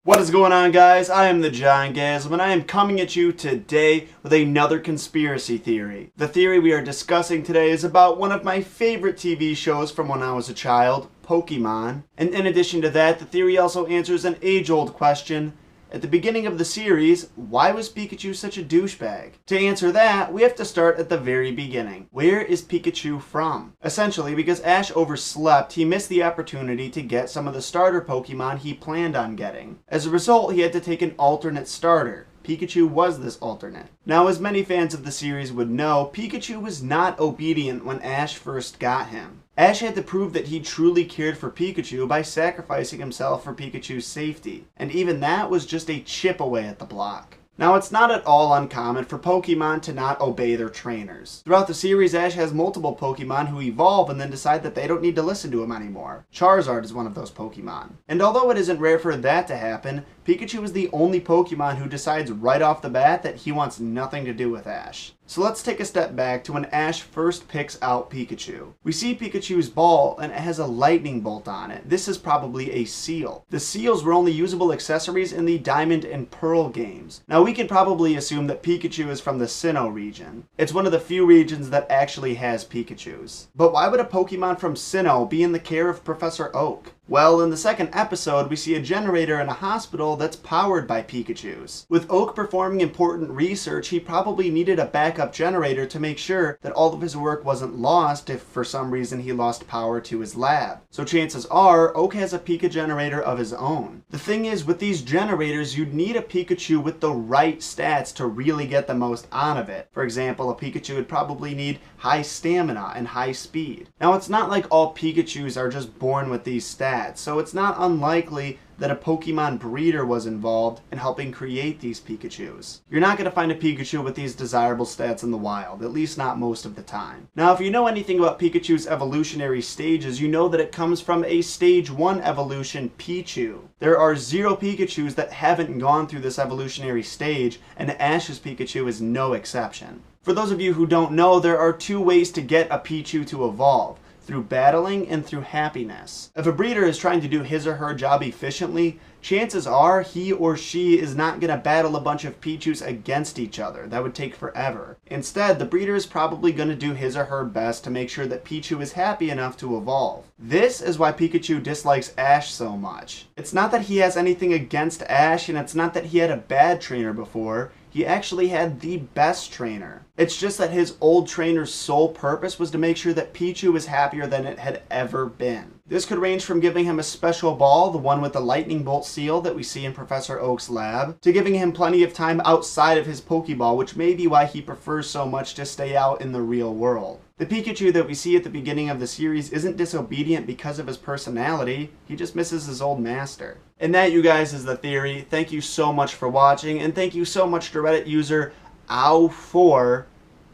What is going on, guys? I am TheJongasm, and I am coming at you today with another conspiracy theory. The theory we are discussing today is about one of my favorite TV shows from when I was a child, Pokemon. And in addition to that, the theory also answers an age-old question. At the beginning of the series, why was Pikachu such a douchebag? To answer that, we have to start at the very beginning. Where is Pikachu from? Essentially, because Ash overslept, he missed the opportunity to get some of the starter Pokemon he planned on getting. As a result, he had to take an alternate starter. Pikachu was this alternate. Now, as many fans of the series would know, Pikachu was not obedient when Ash first got him. Ash had to prove that he truly cared for Pikachu by sacrificing himself for Pikachu's safety, and even that was just a chip away at the block. Now, it's not at all uncommon for Pokemon to not obey their trainers. Throughout the series, Ash has multiple Pokemon who evolve and then decide that they don't need to listen to him anymore. Charizard is one of those Pokemon. And although it isn't rare for that to happen, Pikachu is the only Pokemon who decides right off the bat that he wants nothing to do with Ash. So let's take a step back to when Ash first picks out Pikachu. We see Pikachu's ball and it has a lightning bolt on it. This is probably a seal. The seals were only usable accessories in the Diamond and Pearl games. Now we can probably assume that Pikachu is from the Sinnoh region. It's one of the few regions that actually has Pikachus. But why would a Pokemon from Sinnoh be in the care of Professor Oak? Well, in the second episode, we see a generator in a hospital that's powered by Pikachus. With Oak performing important research, he probably needed a backup generator to make sure that all of his work wasn't lost if for some reason he lost power to his lab. So chances are, Oak has a Pika generator of his own. The thing is, with these generators, you'd need a Pikachu with the right stats to really get the most out of it. For example, a Pikachu would probably need high stamina and high speed. Now, it's not like all Pikachus are just born with these stats. So it's not unlikely that a Pokemon breeder was involved in helping create these Pikachus. You're not going to find a Pikachu with these desirable stats in the wild, at least not most of the time. Now, if you know anything about Pikachu's evolutionary stages, you know that it comes from a Stage 1 evolution Pichu. There are 0 Pikachus that haven't gone through this evolutionary stage, and Ash's Pikachu is no exception. For those of you who don't know, there are 2 ways to get a Pichu to evolve. Through battling and through happiness. If a breeder is trying to do his or her job efficiently, chances are he or she is not going to battle a bunch of Pichus against each other. That would take forever. Instead, the breeder is probably going to do his or her best to make sure that Pichu is happy enough to evolve. This is why Pikachu dislikes Ash so much. It's not that he has anything against Ash, and it's not that he had a bad trainer before. He actually had the best trainer. It's just that his old trainer's sole purpose was to make sure that Pichu was happier than it had ever been. This could range from giving him a special ball, the one with the lightning bolt seal that we see in Professor Oak's lab, to giving him plenty of time outside of his Pokeball, which may be why he prefers so much to stay out in the real world. The Pikachu that we see at the beginning of the series isn't disobedient because of his personality, he just misses his old master. And that, you guys, is the theory. Thank you so much for watching, and thank you so much to Reddit user Oufour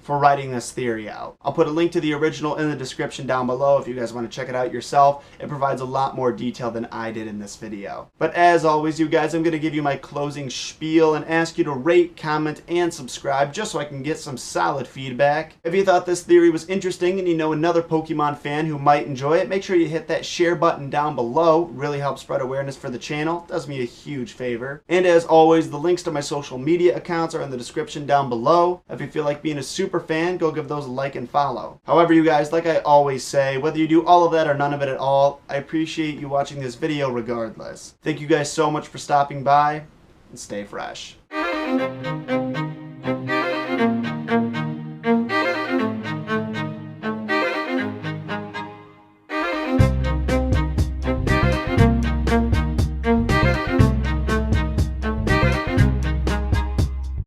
for writing this theory out. I'll put a link to the original in the description down below if you guys want to check it out yourself. It provides a lot more detail than I did in this video. But as always, you guys, I'm going to give you my closing spiel and ask you to rate, comment, and subscribe just so I can get some solid feedback. If you thought this theory was interesting and you know another Pokemon fan who might enjoy it, make sure you hit that share button down below. It really helps spread awareness for the channel. Does me a huge favor. And as always, the links to my social media accounts are in the description down below. If you feel like being a super fan, go give those a like and follow. However, you guys, like I always say, whether you do all of that or none of it at all, I appreciate you watching this video regardless. Thank you guys so much for stopping by, and stay fresh.